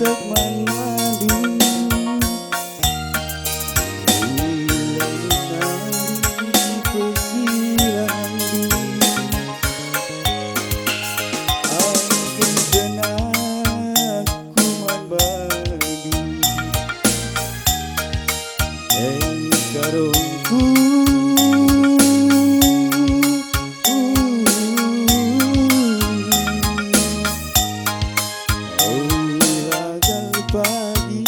teman madu menari persilangan angin jenak kuman badu karungku pagi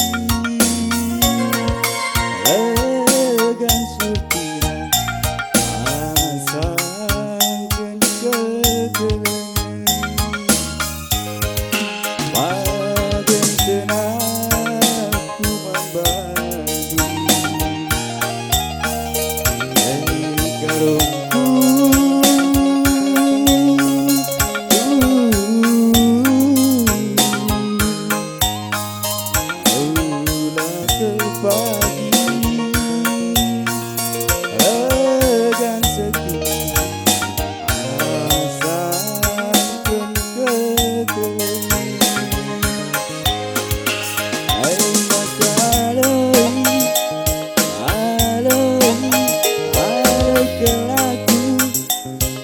legan supiran asangkeun kegelengan pagen tenang kuman badu karungku pagi legan sekitar asangkeun kegelengan ai makaleuy aleuy kelaku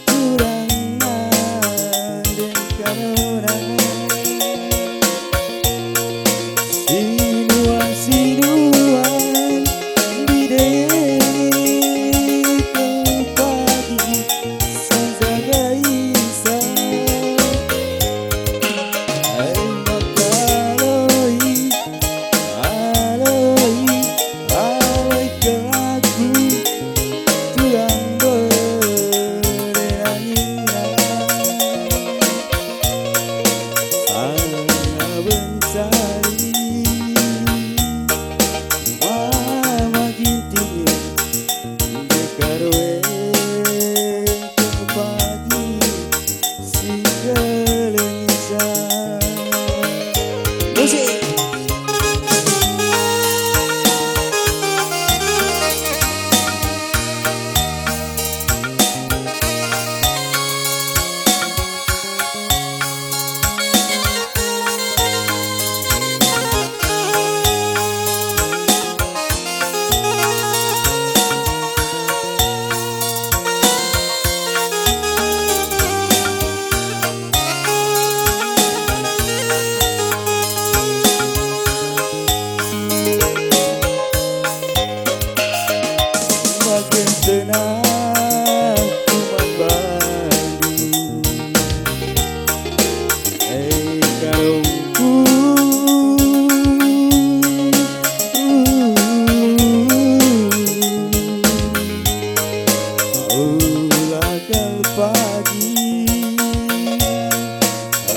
kurang mandeng karonan sinuan pagi sanjaga isa ai makaleuy aleuy kelaku turang berenangina anga bencari mama gintinya dekaroe pagi si gelengisan musik makin tenang kuman badu karungku ulah pagi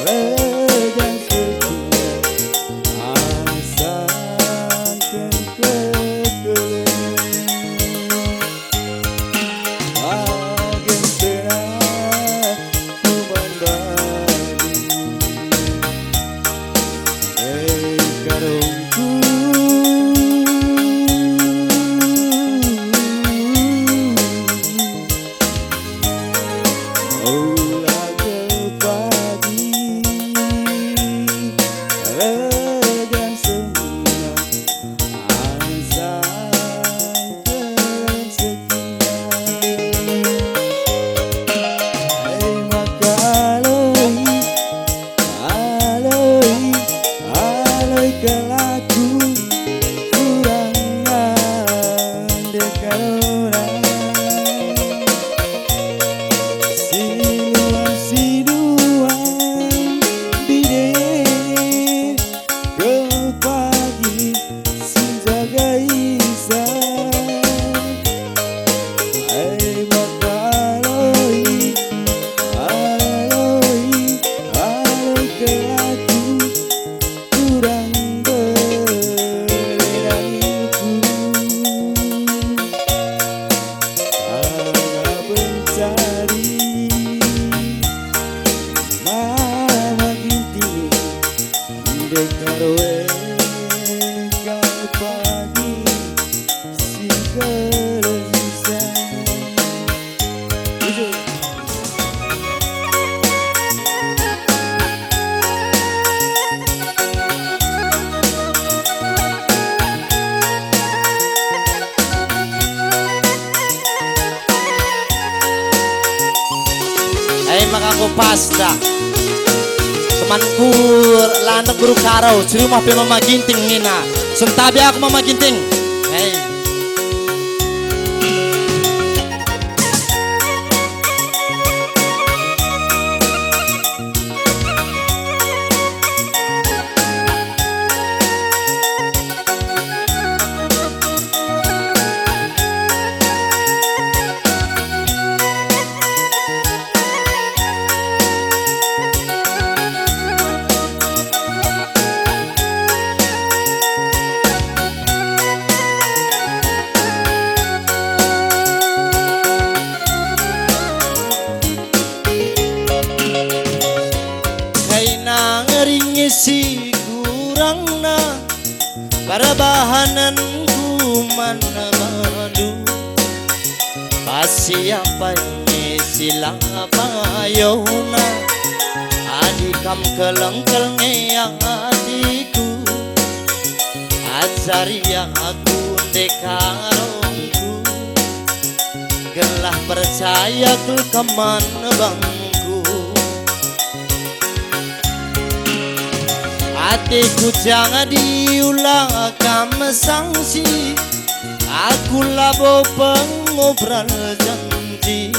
legan sekitar asangkeun kegelengan agen tenang kuman badu karungku ulah pagi legan sekitar asangkeun sekitar makaleuy aleuy kelaku kurang mandeng karonan sinuan bide ke pagi sanjaga isa ai makaleuy aleuy kelaku kurang berenangku anga bencari mama gintinya dekaroe pagi si gelengisan pasta temanku lantak guru karau ciri mah pe mama ginting nina sentabi aku mama ginting hey. Si kurang na para bahanan ku mana madu pasiapa ni silang payona adikam kelengkel ngeyang adiku ajari yang aku dekarongku gelah percaya ke kaman bangku hatiku jangan diulang kamu sangsi aku labo pengobrol janji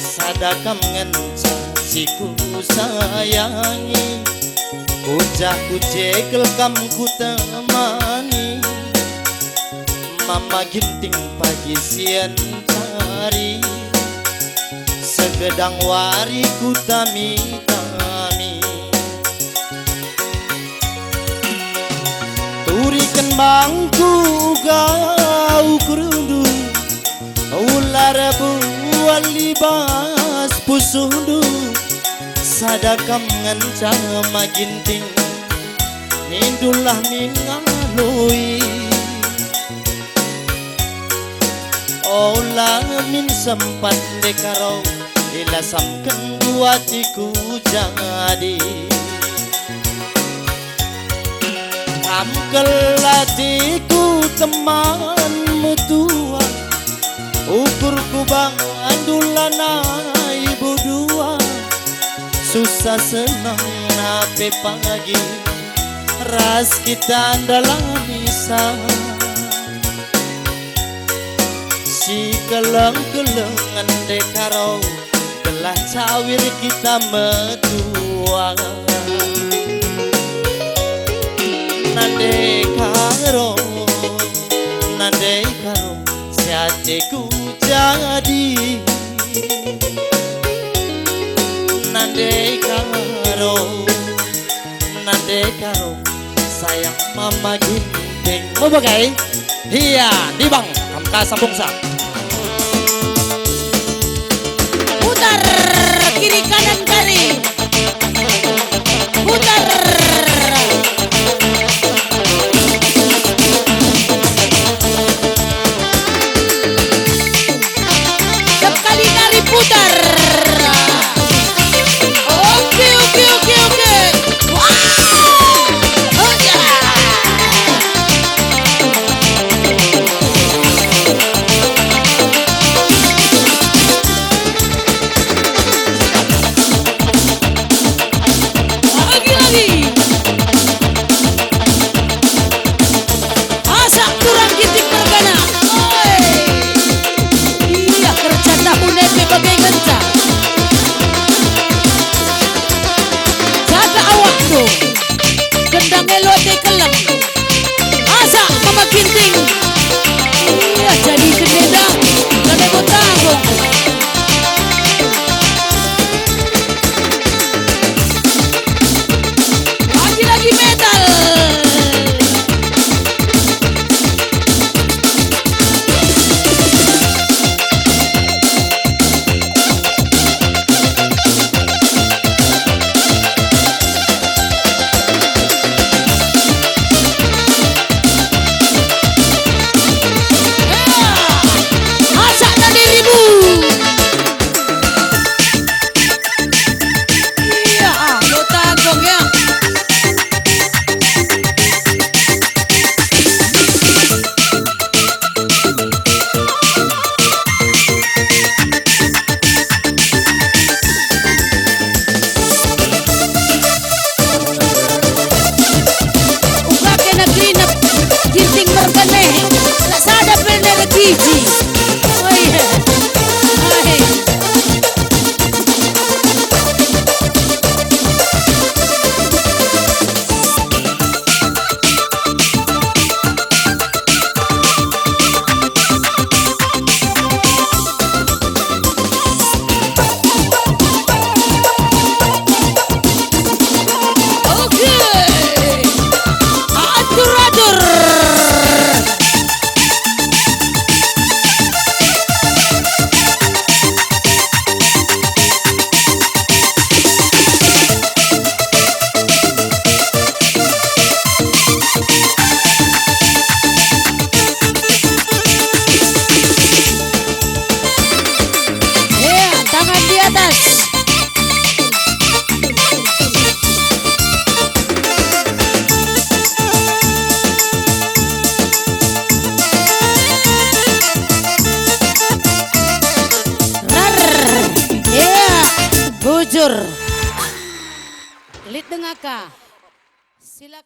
sadakam ngencasiku sayangi ujah ku jekel kamu ku temani mama ginting pagi siang cari segedang wari ku tami-tami turikan bangku gau kerundu ular buat libas pusundu sadakam ngancam maginting mindulah mingalui olah min sempat dekarau ilasamkan buatiku jadi kelatiku temanmu tua ukurku bang andulana ibu dua susah senang nape pagi ras kita dalam misah si keleng-kelengan dekarau telah cawir kita medua nande karo siateku jadi nande karo sayang mama ginting mau bagai iya di bang kamka sambungsa putar kiri kanan kali putar putar. Oke. Wow. Oh ya. Lagi. Asak kurang gitik pergana. Iya kerja tahu nepe bagai genca. Jaga awak tu. Gendang elote keleng. Asak mama ginting. Iya jadi kededang. Gak mau tanggung. Lagi metal. hiji. Oh iya. Hai. Oke. Atur-atur. Ya, tangan di atas. Rar. Ya, bujur. Lit dengaka. Silakan.